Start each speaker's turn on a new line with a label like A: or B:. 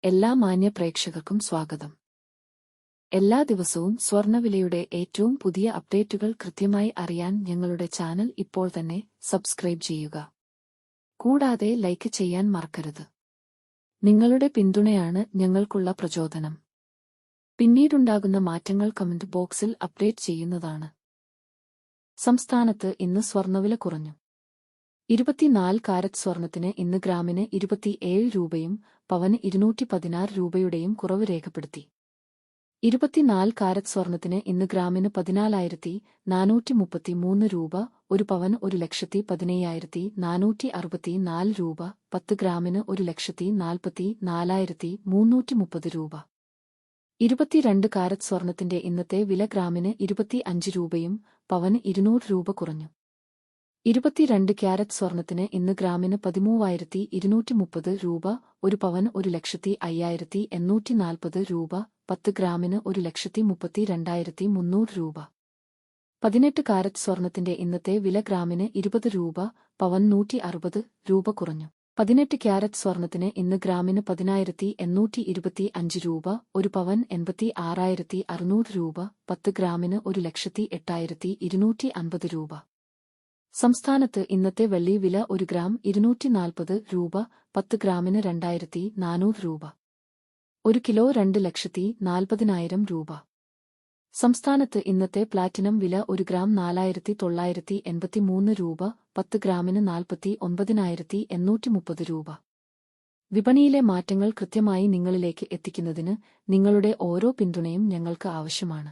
A: എല്ലാ മാന്യ പ്രേക്ഷകർക്കും സ്വാഗതം. എല്ലാ ദിവസവും സ്വർണ്ണവിലയുടെ ഏറ്റവും പുതിയ അപ്ഡേറ്റുകൾ കൃത്യമായി അറിയാൻ ഞങ്ങളുടെ ചാനൽ ഇപ്പോൾ തന്നെ സബ്സ്ക്രൈബ് ചെയ്യുക. കൂടാതെ ലൈക്ക് ചെയ്യാൻ മറക്കരുത്. നിങ്ങളുടെ പിന്തുണയാണ് ഞങ്ങൾക്കുള്ള പ്രചോദനം. പിന്നീടുണ്ടാകുന്ന മാറ്റങ്ങൾ കമന്റ് ബോക്സിൽ അപ്ഡേറ്റ് ചെയ്യുന്നതാണ്. സംസ്ഥാനത്ത് ഇന്ന് സ്വർണ്ണവില കുറഞ്ഞു. 24 കാരറ്റ് സ്വർണത്തിന് ഇന്ന് ഗ്രാമിന് 27 രൂപയും പവന് 216 രൂപയുടെയും കുറവ് രേഖപ്പെടുത്തി. 24 കാരറ്റ് സ്വർണത്തിന് ഇന്ന് ഗ്രാമിന് 14,433 രൂപ, ഒരു പവന് 1,17,464 രൂപ, 10 ഗ്രാമിന് 1,44,330 രൂപ. 22 കാരറ്റ് സ്വർണത്തിന്റെ ഇന്നത്തെ വില ഗ്രാമിന് 25 രൂപയും പവന് 200 രൂപ കുറഞ്ഞു. 22 ക്യാരറ്റ് സ്വർണത്തിന് ഇന്ന് ഗ്രാമിന് 13,230 രൂപ, ഒരു പവന് 1,05,840 രൂപ, 10 ഗ്രാമിന് 1,32,300 രൂപ. 18 കാരറ്റ് സ്വർണത്തിന്റെ ഇന്നത്തെ വില ഗ്രാമിന് 20 രൂപ, പവൻ 160 രൂപ കുറഞ്ഞു. 18 ക്യാരറ്റ് സ്വർണത്തിന് ഇന്ന് ഗ്രാമിന് 10,825 രൂപ, ഒരു പവൻ 86,600 രൂപ, 10 ഗ്രാമിന് 1,08,250 രൂപ. സംസ്ഥാനത്ത് ഇന്നത്തെ വെള്ളി വില 1 ഗ്രാം 240 രൂപ, 10 ഗ്രാമിന് 2,400 രൂപ. 1 കിലോ 2,40,000 രൂപ. സംസ്ഥാനത്ത് ഇന്നത്തെ പ്ലാറ്റിനം വില 1 ഗ്രാം 4,983 രൂപ, 10 ഗ്രാമിന് 49,830 രൂപ. വിപണിയിലെ മാറ്റങ്ങൾ കൃത്യമായി നിങ്ങളിലേക്ക് എത്തിക്കുന്നതിന് നിങ്ങളുടെ ഓരോ പിന്തുണയും ഞങ്ങൾക്ക് ആവശ്യമാണ്.